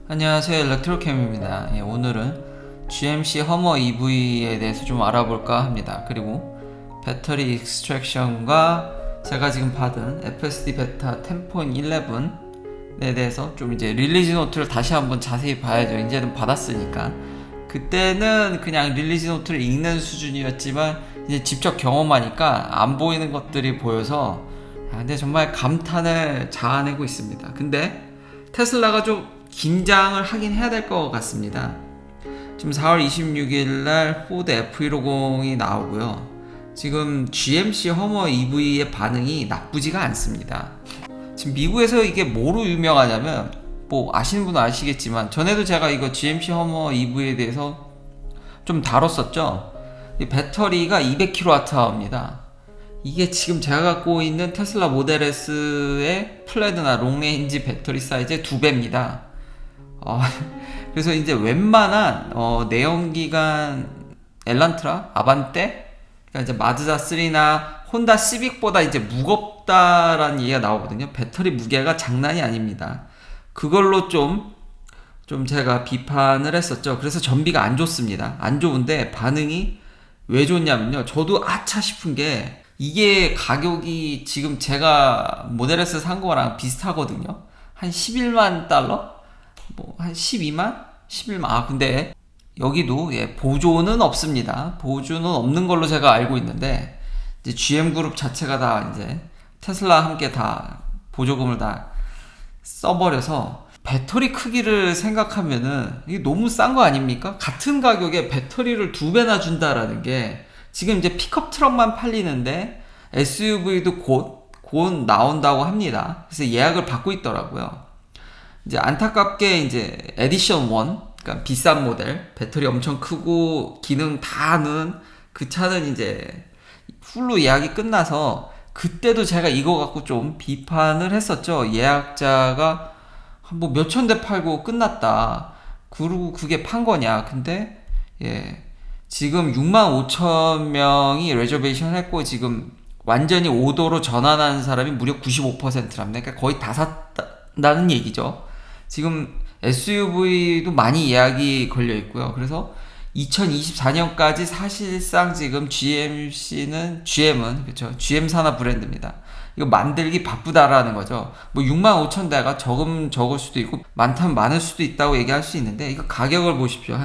안녕하세요, 일렉트로캠입니다. 오늘은 GMC 허머 EV에 대해서 좀 알아볼까 합니다. 그리고 배터리 익스트랙션과 제가 지금 받은 FSD 베타 10.11에 대해서 좀 이제 릴리즈 노트를 다시 한번 자세히 봐야죠. 이제는 받았으니까. 그때는 그냥 릴리즈 노트를 읽는 수준이었지만 이제 직접 경험하니까 안 보이는 것들이 보여서 근데 정말 감탄을 자아내고 있습니다. 근데 테슬라가 좀 긴장을 하긴 해야 될 것 같습니다. 지금 4월 26일 날 포드 F150이 나오고요. 지금 GMC 허머 EV의 반응이 나쁘지가 않습니다. 지금 미국에서 이게 뭐로 유명하냐면 뭐 아시는 분은 아시겠지만 전에도 제가 이거 GMC 허머 EV에 대해서 좀 다뤘었죠. 이 배터리가 200kWh입니다. 이게 지금 제가 갖고 있는 테슬라 모델 S의 플래드나 롱레인지 배터리 사이즈의 2배입니다. 그래서 이제 웬만한 내연기관 엘란트라, 아반떼, 그러니까 이제 마즈다 3나 혼다 시빅보다 이제 무겁다라는 얘기가 나오거든요. 배터리 무게가 장난이 아닙니다. 그걸로 좀 제가 비판을 했었죠. 그래서 전비가 안 좋습니다. 안 좋은데 반응이 왜 좋냐면요. 저도 아차 싶은 게 이게 가격이 지금 제가 모델 S 산 거랑 비슷하거든요. 한 11만 달러? 뭐 한 12만? 11만. 근데 여기도 보조는 없습니다. 보조는 없는 걸로 제가 알고 있는데 이제 GM 그룹 자체가 다 이제 테슬라 함께 다 보조금을 다 써버려서 배터리 크기를 생각하면은 이게 너무 싼 거 아닙니까? 같은 가격에 배터리를 2배나 준다라는 게 지금 이제 픽업 트럭만 팔리는데 SUV도 곧 나온다고 합니다. 그래서 예약을 받고 있더라고요. 이제 안타깝게 이제 에디션 1, 그러니까 비싼 모델, 배터리 엄청 크고 기능 다 하는 그 차는 이제 풀로 예약이 끝나서 그때도 제가 이거 갖고 좀 비판을 했었죠. 예약자가 뭐 몇천 대 팔고 끝났다. 그리고 그게 판 거냐. 근데 지금 6만 5천 명이 레저베이션 했고 지금 완전히 오더로 전환한 사람이 무려 95%랍니다. 그러니까 거의 다 샀다는 얘기죠. 지금 SUV도 많이 예약이 걸려 있고요. 그래서 2024년까지 사실상 지금 GM은 그렇죠. GM 산하 브랜드입니다. 이거 만들기 바쁘다라는 거죠. 뭐 6만 5천 대가 적을 수도 있고 많다면 많을 수도 있다고 얘기할 수 있는데 이거 가격을 보십시오.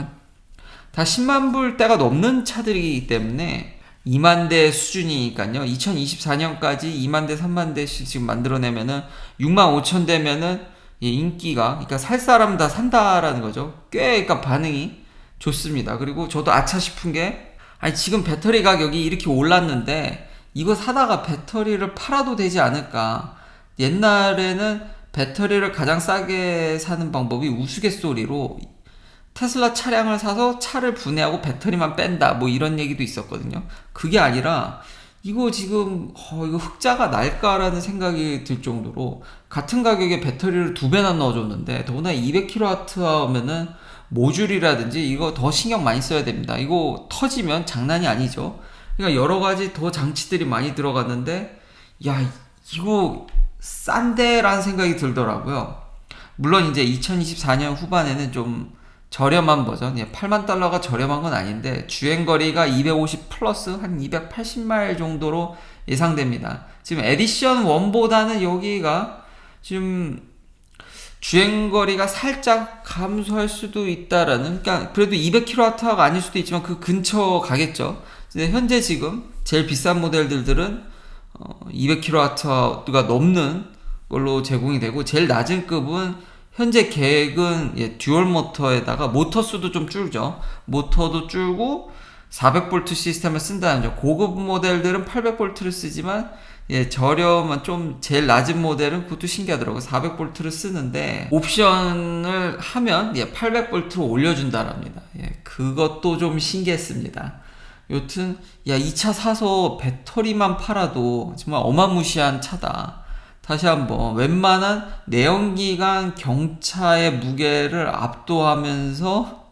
다 10만 불대가 넘는 차들이기 때문에 2만 대 수준이니까요. 2024년까지 2만 대, 3만 대씩 지금 만들어내면은 6만 5천 대면은 인기가, 그러니까 살 사람 다 산다라는 거죠. 꽤, 그러니까 반응이 좋습니다. 그리고 저도 아차 싶은 게, 아니, 지금 배터리 가격이 이렇게 올랐는데, 이거 사다가 배터리를 팔아도 되지 않을까. 옛날에는 배터리를 가장 싸게 사는 방법이 우스갯소리로 테슬라 차량을 사서 차를 분해하고 배터리만 뺀다. 뭐 이런 얘기도 있었거든요. 그게 아니라, 이거 지금 이거 흑자가 날까라는 생각이 들 정도로 같은 가격에 배터리를 2배나 넣어줬는데 더구나 200kW 하면은 모듈이라든지 이거 더 신경 많이 써야 됩니다. 이거 터지면 장난이 아니죠. 그러니까 여러 가지 더 장치들이 많이 들어갔는데 야 이거 싼데라는 생각이 들더라고요. 물론 이제 2024년 후반에는 좀 저렴한 버전, 8만 달러가 저렴한 건 아닌데 주행거리가 250 플러스 한 280마일 정도로 예상됩니다. 지금 에디션 1보다는 여기가 지금 주행거리가 살짝 감소할 수도 있다라는, 그러니까 그래도 200kWh가 아닐 수도 있지만 그 근처 가겠죠. 현재 지금 제일 비싼 모델들은 200kWh가 넘는 걸로 제공이 되고 제일 낮은 급은 현재 계획은 듀얼 모터에다가 모터 수도 좀 줄죠. 모터도 줄고 400V 시스템을 쓴다는 점. 고급 모델들은 800V를 쓰지만 저렴한 좀 제일 낮은 모델은 그것도 신기하더라고요. 400V를 쓰는데 옵션을 하면 800V로 올려준다랍니다. 그것도 좀 신기했습니다. 여튼 이 차 사서 배터리만 팔아도 정말 어마무시한 차다. 다시 한번 웬만한 내연기관 경차의 무게를 압도하면서,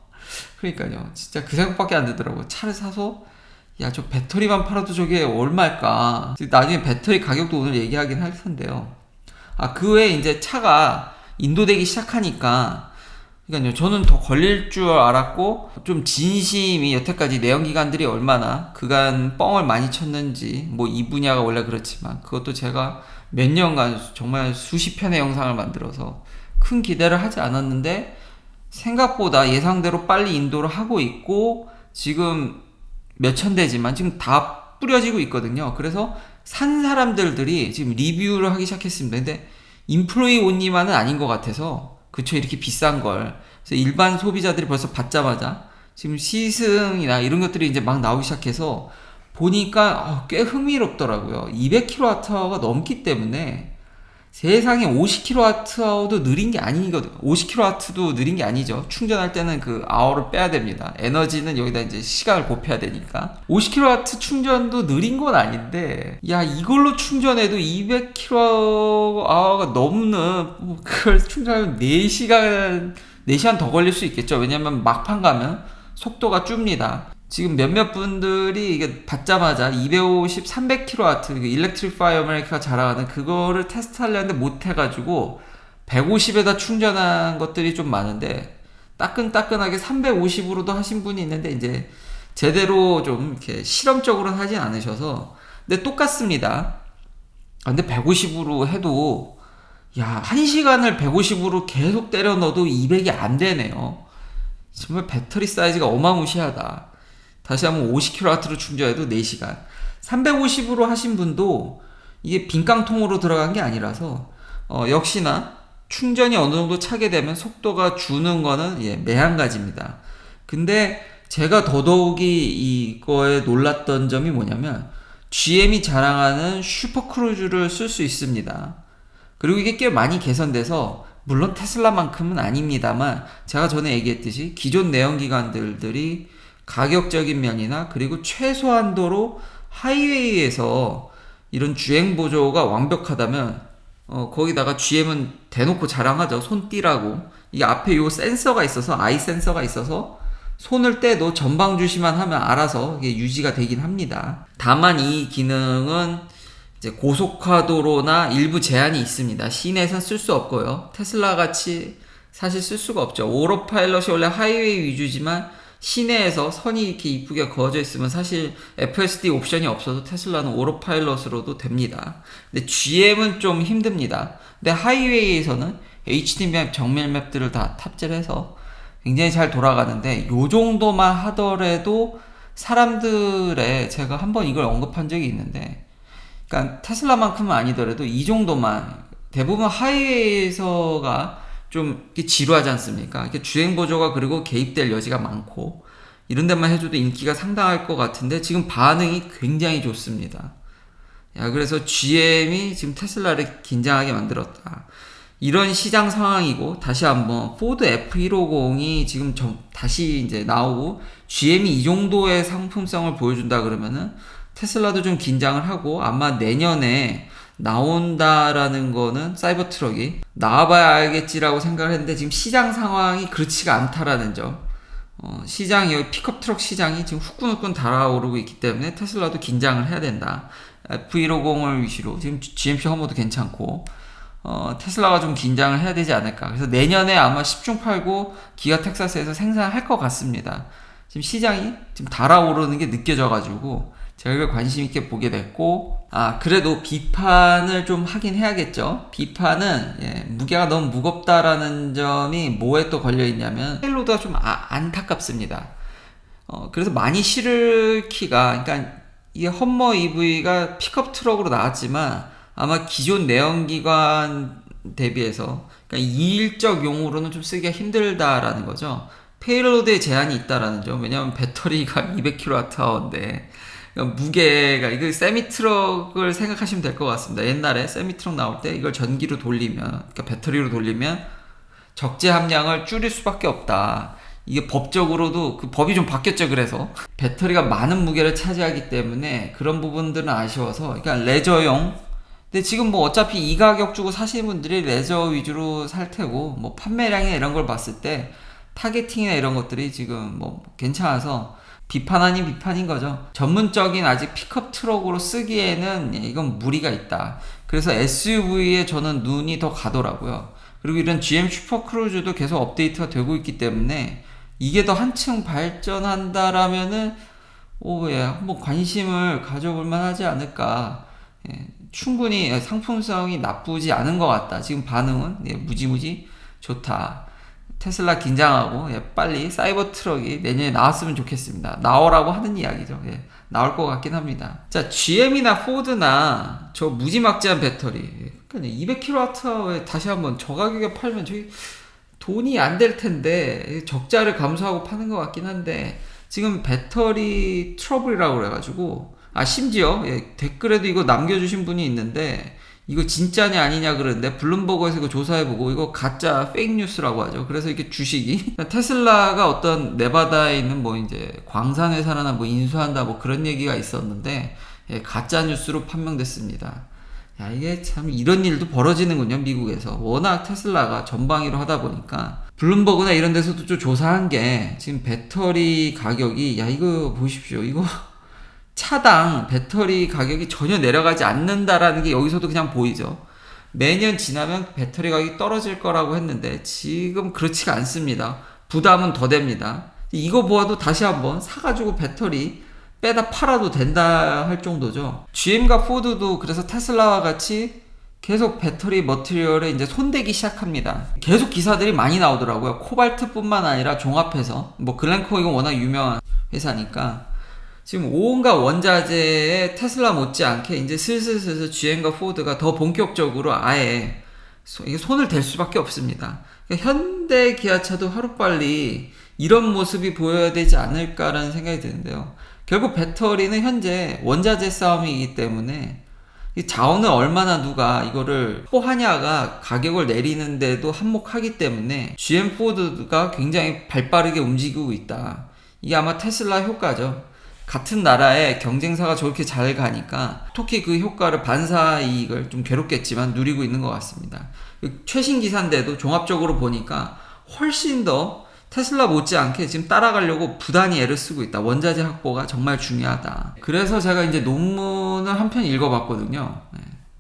그러니까요 진짜 그 생각밖에 안 들더라고요. 차를 사서 저 배터리만 팔아도 저게 얼마일까. 나중에 배터리 가격도 오늘 얘기하긴 할 텐데요. 그 외에 이제 차가 인도되기 시작하니까 그러니까요, 저는 더 걸릴 줄 알았고, 좀 진심이 여태까지 내연기관들이 얼마나 그간 뻥을 많이 쳤는지, 뭐 이 분야가 원래 그렇지만, 그것도 제가 몇 년간 정말 수십 편의 영상을 만들어서 큰 기대를 하지 않았는데, 생각보다 예상대로 빨리 인도를 하고 있고, 지금 몇천 대지만 지금 다 뿌려지고 있거든요. 그래서 산 사람들이 지금 리뷰를 하기 시작했습니다. 근데 인플루이 온리만은 아닌 것 같아서, 그쵸, 이렇게 비싼 걸. 그래서 일반 소비자들이 벌써 받자마자 지금 시승이나 이런 것들이 이제 막 나오기 시작해서 보니까 꽤 흥미롭더라고요. 200kWh가 넘기 때문에 세상에 50kWh도 느린 게 아니거든요. 50kW도 느린 게 아니죠. 충전할 때는 그 아워를 빼야 됩니다. 에너지는 여기다 이제 시간을 곱해야 되니까. 50kW 충전도 느린 건 아닌데, 야, 이걸로 충전해도 200kWh가 넘는, 그걸 충전하면 4시간 더 걸릴 수 있겠죠. 왜냐면 막판 가면 속도가 줍니다. 지금 몇몇 분들이 이게 받자마자 250, 300kW, 일렉트리파이 아메리카가 자랑하는 그거를 테스트하려는데 못해가지고 150에다 충전한 것들이 좀 많은데, 따끈따끈하게 350으로도 하신 분이 있는데, 이제 제대로 좀 이렇게 실험적으로는 하진 않으셔서. 근데 똑같습니다. 근데 150으로 해도, 야, 1시간을 150으로 계속 때려 넣어도 200이 안 되네요. 정말 배터리 사이즈가 어마무시하다. 다시 한번 50kW로 충전해도 4시간. 350으로 하신 분도 이게 빈깡통으로 들어간 게 아니라서, 역시나 충전이 어느 정도 차게 되면 속도가 주는 거는 매한가지입니다. 근데 제가 더더욱이 이거에 놀랐던 점이 뭐냐면, GM이 자랑하는 슈퍼크루즈를 쓸 수 있습니다. 그리고 이게 꽤 많이 개선돼서, 물론 테슬라만큼은 아닙니다만, 제가 전에 얘기했듯이 기존 내연기관들이 가격적인 면이나, 그리고 최소한도로 하이웨이에서 이런 주행 보조가 완벽하다면, 거기다가 GM은 대놓고 자랑하죠. 손띠라고. 이게 앞에 요 센서가 있어서, 아이 센서가 있어서 손을 떼도 전방 주시만 하면 알아서 이게 유지가 되긴 합니다. 다만 이 기능은 이제 고속화도로나 일부 제한이 있습니다. 시내에선 쓸 수 없고요. 테슬라 같이 사실 쓸 수가 없죠. 오토파일럿이 원래 하이웨이 위주지만 시내에서 선이 이렇게 이쁘게 그어져 있으면 사실 FSD 옵션이 없어도 테슬라는 오토파일럿으로도 됩니다. 근데 GM은 좀 힘듭니다. 근데 하이웨이에서는 HD맵, 정밀맵들을 다 탑재를 해서 굉장히 잘 돌아가는데, 요 정도만 하더라도 사람들의, 제가 한번 이걸 언급한 적이 있는데, 그러니까 테슬라만큼은 아니더라도 이 정도만, 대부분 하이웨이에서가 좀 이렇게 지루하지 않습니까? 이렇게 주행 보조가 그리고 개입될 여지가 많고, 이런 데만 해줘도 인기가 상당할 것 같은데 지금 반응이 굉장히 좋습니다. 야, 그래서 GM이 지금 테슬라를 긴장하게 만들었다. 이런 시장 상황이고, 다시 한번 포드 F150이 지금 다시 이제 나오고 GM이 이 정도의 상품성을 보여준다 그러면은 테슬라도 좀 긴장을 하고, 아마 내년에 나온다라는 거는, 사이버 트럭이 나와봐야 알겠지라고 생각을 했는데 지금 시장 상황이 그렇지가 않다라는 점. 시장이, 픽업 트럭 시장이 지금 후끈후끈 달아오르고 있기 때문에 테슬라도 긴장을 해야 된다. F150을 위시로 지금 GMC 허머도 괜찮고, 테슬라가 좀 긴장을 해야 되지 않을까. 그래서 내년에 아마 10중 팔고 기아 텍사스에서 생산할 것 같습니다. 지금 시장이 지금 달아오르는 게 느껴져가지고 제가 이걸 관심 있게 보게 됐고, 그래도 비판을 좀 하긴 해야겠죠. 비판은, 무게가 너무 무겁다라는 점이 뭐에 또 걸려있냐면, 페일로드가 좀 안타깝습니다. 그래서 많이 실을 키가, 그러니까 이게 험머 EV가 픽업 트럭으로 나왔지만 아마 기존 내연기관 대비해서, 그러니까 이일적 용으로는 좀 쓰기가 힘들다라는 거죠. 페일로드에 제한이 있다라는 점. 왜냐면 배터리가 200kWh인데, 무게가, 이거 세미트럭을 생각하시면 될 것 같습니다. 옛날에 세미트럭 나올 때 이걸 전기로 돌리면, 그러니까 배터리로 돌리면 적재 함량을 줄일 수밖에 없다. 이게 법적으로도, 그 법이 좀 바뀌었죠. 그래서 배터리가 많은 무게를 차지하기 때문에 그런 부분들은 아쉬워서, 그러니까 레저용. 근데 지금 뭐 어차피 이 가격 주고 사시는 분들이 레저 위주로 살 테고, 뭐 판매량이나 이런 걸 봤을 때 타겟팅이나 이런 것들이 지금 뭐 괜찮아서 비판 아닌 비판인 거죠. 전문적인 아직 픽업 트럭으로 쓰기에는 이건 무리가 있다. 그래서 SUV에 저는 눈이 더 가더라고요. 그리고 이런 GM 슈퍼크루즈도 계속 업데이트가 되고 있기 때문에 이게 더 한층 발전한다라면은 예, 한번 관심을 가져볼 만하지 않을까. 예, 충분히 상품성이 나쁘지 않은 것 같다. 지금 반응은 무지무지 좋다. 테슬라 긴장하고 빨리 사이버 트럭이 내년에 나왔으면 좋겠습니다. 나오라고 하는 이야기죠. 나올 것 같긴 합니다. 자, GM이나 포드나 저 무지막지한 배터리, 그러니까 200kWh에 다시 한번 저 가격에 팔면 저희 돈이 안 될 텐데 적자를 감수하고 파는 것 같긴 한데 지금 배터리 트러블이라고 그래가지고 심지어 댓글에도 이거 남겨주신 분이 있는데 이거 진짜냐 아니냐 그러는데 블룸버그에서 이거 조사해보고 이거 가짜 페이크 뉴스라고 하죠. 그래서 이게 주식이 테슬라가 어떤 네바다에 있는 뭐 이제 광산 회사나 뭐 인수한다 뭐 그런 얘기가 있었는데 가짜 뉴스로 판명됐습니다. 야, 이게 참 이런 일도 벌어지는군요. 미국에서 워낙 테슬라가 전방위로 하다 보니까 블룸버그나 이런 데서도 좀 조사한 게 지금 배터리 가격이 이거 보십시오. 이거 차당 배터리 가격이 전혀 내려가지 않는다라는 게 여기서도 그냥 보이죠. 매년 지나면 배터리 가격이 떨어질 거라고 했는데 지금 그렇지가 않습니다. 부담은 더 됩니다. 이거 보아도 다시 한번 사가지고 배터리 빼다 팔아도 된다 할 정도죠. GM과 포드도 그래서 테슬라와 같이 계속 배터리 머티리얼에 이제 손대기 시작합니다. 계속 기사들이 많이 나오더라고요. 코발트뿐만 아니라 종합해서 뭐 글렌코어 이건 워낙 유명한 회사니까 지금 온갖 원자재에 테슬라 못지않게 이제 슬슬 GM과 포드가 더 본격적으로 아예 이게 손을 댈 수밖에 없습니다. 그러니까 현대 기아차도 하루빨리 이런 모습이 보여야 되지 않을까라는 생각이 드는데요. 결국 배터리는 현재 원자재 싸움이기 때문에 이 자원을 얼마나 누가 이거를 확보하냐가 가격을 내리는데도 한몫하기 때문에 GM 포드가 굉장히 발빠르게 움직이고 있다. 이게 아마 테슬라 효과죠. 같은 나라의 경쟁사가 저렇게 잘 가니까 특히 그 효과를 반사 이익을 좀 괴롭겠지만 누리고 있는 것 같습니다. 최신 기사인데도 종합적으로 보니까 훨씬 더 테슬라 못지않게 지금 따라가려고 부단히 애를 쓰고 있다. 원자재 확보가 정말 중요하다. 그래서 제가 이제 논문을 한 편 읽어봤거든요.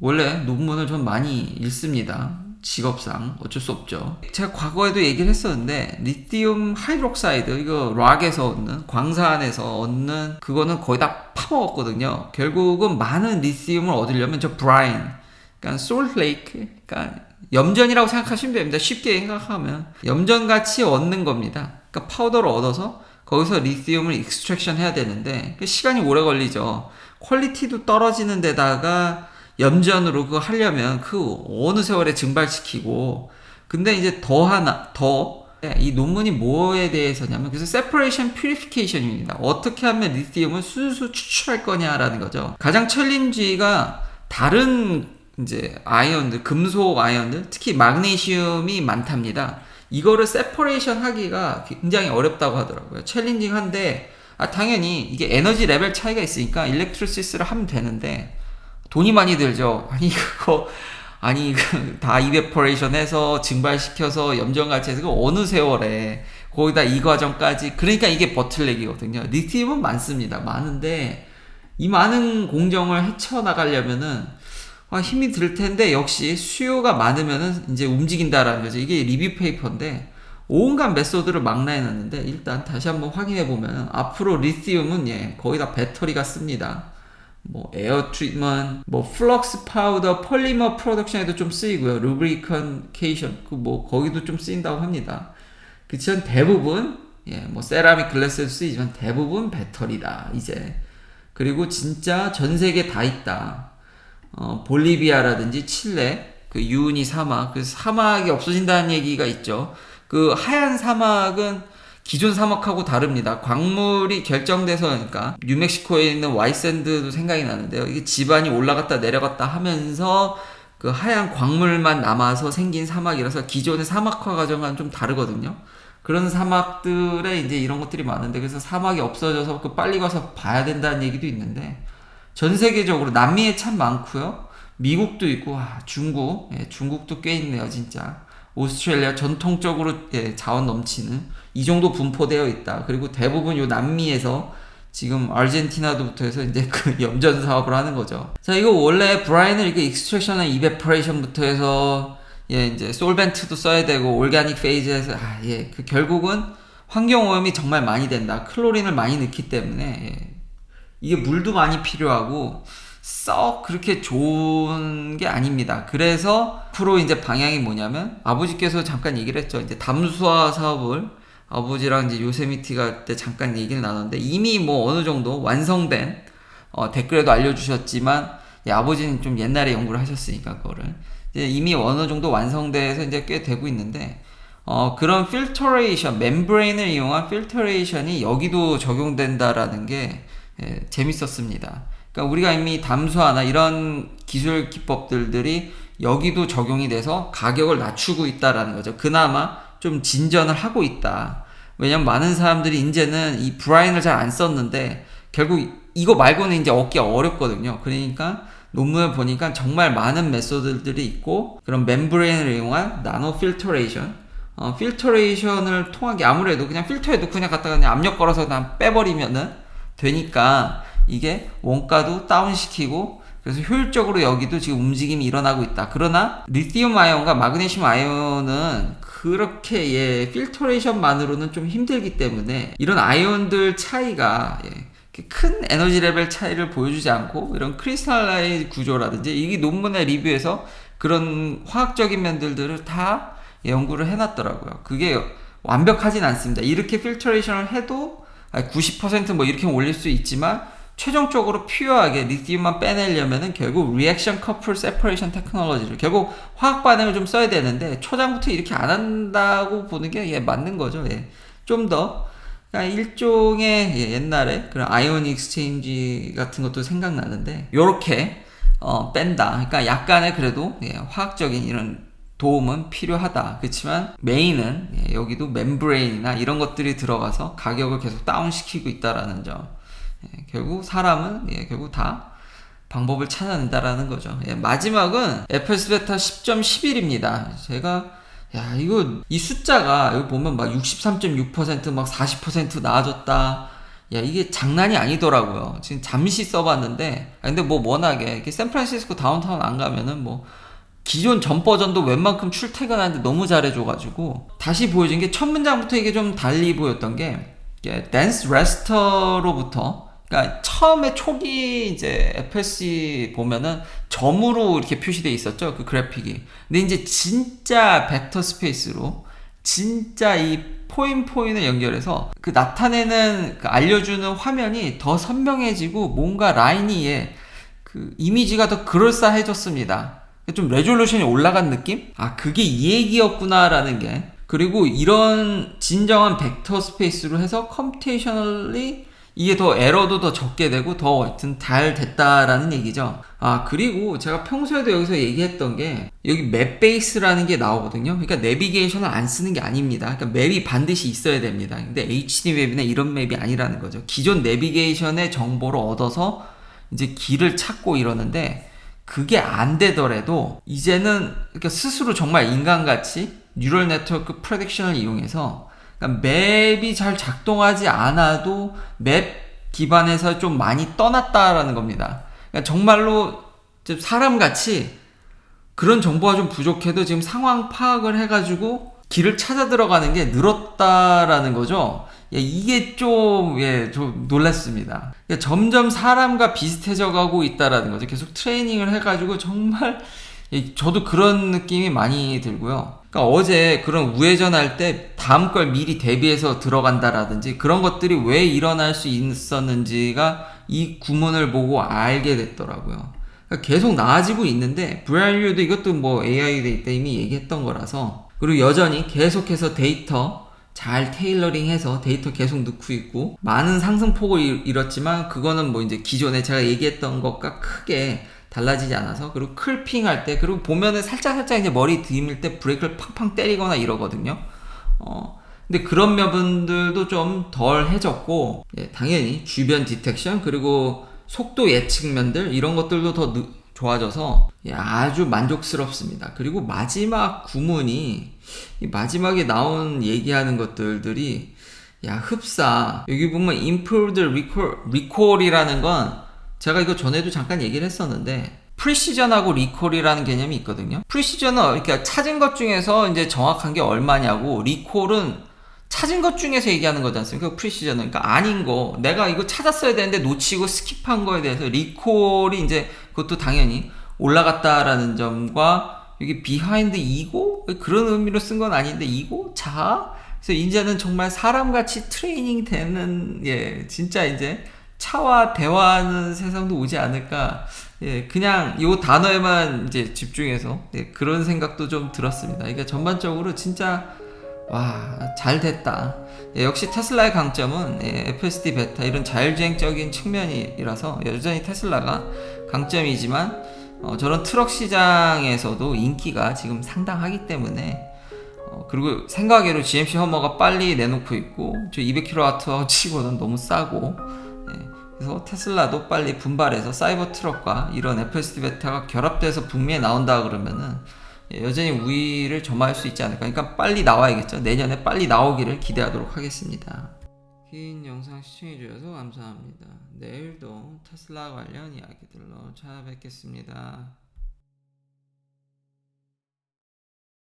원래 논문을 좀 많이 읽습니다. 직업상 어쩔 수 없죠. 제가 과거에도 얘기를 했었는데 리튬 하이드록사이드 이거 락에서 얻는 광산에서 얻는 그거는 거의 다 파먹었거든요. 결국은 많은 리튬을 얻으려면 저 브라인 그러니까 솔트레이크 그러니까 염전이라고 생각하시면 됩니다. 쉽게 생각하면 염전같이 얻는 겁니다. 그러니까 파우더를 얻어서 거기서 리튬을 익스트랙션 해야 되는데 시간이 오래 걸리죠. 퀄리티도 떨어지는 데다가 염전으로 그거 하려면 그 어느 세월에 증발시키고 근데 이제 이 논문이 뭐에 대해서냐면 그래서 separation purification입니다. 어떻게 하면 리튬을 순수 추출할 거냐라는 거죠. 가장 챌린지가 다른 이제 아이언들, 금속 아이언들, 특히 마그네슘이 많답니다. 이거를 세퍼레이션 하기가 굉장히 어렵다고 하더라고요. 챌린징한데 당연히 이게 에너지 레벨 차이가 있으니까 일렉트로시스를 하면 되는데 돈이 많이 들죠. 다 이베퍼레이션 해서 증발시켜서 염전같이 해서 어느 세월에 거기다 이 과정까지 그러니까 이게 버틀렉이거든요. 리튬은 많습니다. 많은데 이 많은 공정을 헤쳐나가려면은 힘이 들 텐데 역시 수요가 많으면은 이제 움직인다라는 거죠. 이게 리뷰 페이퍼인데 온갖 메소드를 망라해놨는데 일단 다시 한번 확인해보면 앞으로 리튬은 거의 다 배터리가 씁니다. 뭐 에어 트리트먼트, 뭐 플럭스 파우더, 폴리머 프로덕션에도 좀 쓰이고요. 루브리컨케이션 거기도 좀 쓰인다고 합니다. 그치만 대부분 뭐 세라믹 글래스에도 쓰이지만 대부분 배터리다 이제. 그리고 진짜 전 세계 다 있다. 볼리비아라든지 칠레, 그 유은이 사막, 그 사막이 없어진다는 얘기가 있죠. 그 하얀 사막은 기존 사막하고 다릅니다. 광물이 결정돼서 그러니까 뉴멕시코에 있는 와이샌드도 생각이 나는데요. 이게 지반이 올라갔다 내려갔다 하면서 그 하얀 광물만 남아서 생긴 사막이라서 기존의 사막화 과정과는 좀 다르거든요. 그런 사막들에 이제 이런 것들이 많은데 그래서 사막이 없어져서 빨리 가서 봐야 된다는 얘기도 있는데 전 세계적으로 남미에 참 많고요. 미국도 있고 중국도 꽤 있네요 진짜. 오스트레일리아 전통적으로 자원 넘치는 이 정도 분포되어 있다. 그리고 대부분 요 남미에서 지금 아르헨티나도부터 해서 이제 그 염전 사업을 하는 거죠. 자, 이거 원래 브라인을 이렇게 익스트랙션이나 이베퍼레이션부터 해서 예, 이제 솔벤트도 써야 되고 올가닉 페이즈에서 그 결국은 환경 오염이 정말 많이 된다. 클로린을 많이 넣기 때문에 이게 물도 많이 필요하고 썩 그렇게 좋은 게 아닙니다. 그래서 앞으로 이제 방향이 뭐냐면 아버지께서 잠깐 얘기를 했죠. 이제 담수화 사업을 아버지랑 이제 요세미티가 때 잠깐 얘기를 나눴는데 이미 뭐 어느 정도 완성된 댓글에도 알려주셨지만 아버지는 좀 옛날에 연구를 하셨으니까 그거를 이제 이미 어느 정도 완성돼서 이제 꽤 되고 있는데 그런 필터레이션, 멤브레인을 이용한 필터레이션이 여기도 적용된다라는 게 재밌었습니다. 그러니까 우리가 이미 담수화나 이런 기술 기법들이 여기도 적용이 돼서 가격을 낮추고 있다라는 거죠. 그나마 좀 진전을 하고 있다. 왜냐면 많은 사람들이 이제는 이 브라인을 잘 안 썼는데 결국 이거 말고는 이제 얻기 어렵거든요. 그러니까 논문을 보니까 정말 많은 메소드들이 있고 그런 멤브레인을 이용한 나노 필터레이션 필터레이션을 통하게 아무래도 그냥 필터에도 그냥 갖다가 그냥 압력 걸어서 그냥 빼버리면은 되니까 이게 원가도 다운시키고 그래서 효율적으로 여기도 지금 움직임이 일어나고 있다. 그러나 리튬 아이온과 마그네슘 아이온은 그렇게 필터레이션만으로는 좀 힘들기 때문에 이런 아이온들 차이가 큰 에너지 레벨 차이를 보여주지 않고 이런 크리스탈라이즈 구조라든지 이게 논문의 리뷰에서 그런 화학적인 면들을 다 연구를 해놨더라고요. 그게 완벽하진 않습니다. 이렇게 필터레이션을 해도 90%뭐 이렇게 올릴 수 있지만 최종적으로 퓨어하게 리튬만 빼내려면은 결국 리액션 커플 세퍼레이션 테크놀로지를 결국 화학 반응을 좀 써야 되는데 초장부터 이렇게 안 한다고 보는 게 맞는 거죠. 좀 더 일종의 옛날에 그런 아이온 익스체인지 같은 것도 생각나는데 요렇게 뺀다. 그러니까 약간의 그래도 화학적인 이런 도움은 필요하다. 그렇지만 메인은 여기도 멤브레인이나 이런 것들이 들어가서 가격을 계속 다운시키고 있다라는 점. 결국 사람은 결국 다 방법을 찾아낸다라는 거죠. 마지막은 FS 베타 10.11입니다. 제가 이거 이 숫자가 여기 보면 막 63.6% 막 40% 나아졌다. 이게 장난이 아니더라고요. 지금 잠시 써봤는데 근데 뭐 워낙에 샌프란시스코 다운타운 안 가면은 뭐 기존 전 버전도 웬만큼 출퇴근하는데 너무 잘해줘가지고 다시 보여준 게 첫 문장부터 이게 좀 달리 보였던 게 댄스 레스터로부터 그러니까 처음에 초기 이제 FSC 보면은 점으로 이렇게 표시되어 있었죠. 그 그래픽이. 근데 이제 진짜 벡터 스페이스로 진짜 이 포인을 연결해서 그 나타내는 그 알려주는 화면이 더 선명해지고 뭔가 라인이 그 이미지가 더 그럴싸해졌습니다. 좀 레졸루션이 올라간 느낌? 그게 이 얘기였구나라는 게. 그리고 이런 진정한 벡터 스페이스로 해서 컴퓨테이셔널리 이게 더 에러도 더 적게 되고 더 하여튼 잘 됐다라는 얘기죠. 그리고 제가 평소에도 여기서 얘기했던 게 여기 맵 베이스라는 게 나오거든요. 그러니까 내비게이션을 안 쓰는 게 아닙니다. 그러니까 맵이 반드시 있어야 됩니다. 근데 HD 맵이나 이런 맵이 아니라는 거죠. 기존 내비게이션의 정보를 얻어서 이제 길을 찾고 이러는데 그게 안 되더라도 이제는 그러니까 스스로 정말 인간같이 뉴럴 네트워크 프레딕션을 이용해서 그러니까 맵이 잘 작동하지 않아도 맵 기반에서 좀 많이 떠났다라는 겁니다. 그러니까 정말로 사람같이 그런 정보가 좀 부족해도 지금 상황 파악을 해가지고 길을 찾아 들어가는 게 늘었다라는 거죠. 이게 좀 놀랐습니다. 점점 사람과 비슷해져 가고 있다라는 거죠. 계속 트레이닝을 해가지고 정말 저도 그런 느낌이 많이 들고요. 그러니까 어제 그런 우회전 할 때 다음 걸 미리 대비해서 들어간다라든지 그런 것들이 왜 일어날 수 있었는지가 이 구문을 보고 알게 됐더라고요. 그러니까 계속 나아지고 있는데 브라이언도 이것도 뭐 AI 데이터 이미 얘기했던 거라서 그리고 여전히 계속해서 데이터 잘 테일러링해서 데이터 계속 넣고 있고 많은 상승폭을 이뤘지만 그거는 뭐 이제 기존에 제가 얘기했던 것과 크게 달라지지 않아서 그리고 클핑 할 때 그리고 보면은 살짝 이제 머리 들이밀 때 브레이크를 팡팡 때리거나 이러거든요. 근데 그런 면들도 좀 덜 해졌고 당연히 주변 디텍션 그리고 속도 예측면들 이런 것들도 더 좋아져서 아주 만족스럽습니다. 그리고 마지막 구문이 마지막에 나온 얘기하는 것들이 흡사 여기 보면 improved recall이라는 건 제가 이거 전에도 잠깐 얘기를 했었는데 프리시전하고 리콜이라는 개념이 있거든요. 프리시전은 그러니까 찾은 것 중에서 이제 정확한 게 얼마냐고, 리콜은 찾은 것 중에서 얘기하는 거지 않습니까? 프리시전은. 그러니까 아닌 거, 내가 이거 찾았어야 되는데 놓치고 스킵한 거에 대해서 리콜이 이제 그것도 당연히 올라갔다라는 점과, 여기 비하인드 이고? 그런 의미로 쓴 건 아닌데 이고? 자? 그래서 이제는 정말 사람같이 트레이닝 되는, 예, 진짜 이제 차와 대화하는 세상도 오지 않을까. 예, 그냥 요 단어에만 이제 집중해서, 예, 그런 생각도 좀 들었습니다. 그러니까 전반적으로 진짜 와, 잘 됐다. 예, 역시 테슬라의 강점은, 예, FSD 베타 이런 자율주행적인 측면이라서 여전히 테슬라가 강점이지만, 저런 트럭 시장에서도 인기가 지금 상당하기 때문에, 그리고 생각외로 GMC 허머가 빨리 내놓고 있고, 저 200kW 치고는 너무 싸고, 예, 그래서 테슬라도 빨리 분발해서 사이버 트럭과 이런 FSD 베타가 결합돼서 북미에 나온다 그러면은, 예, 여전히 우위를 점할 수 있지 않을까. 그러니까 빨리 나와야겠죠. 내년에 빨리 나오기를 기대하도록 하겠습니다. 긴 영상 시청해주셔서 감사합니다. 내일도 테슬라 관련 이야기들로 찾아뵙겠습니다.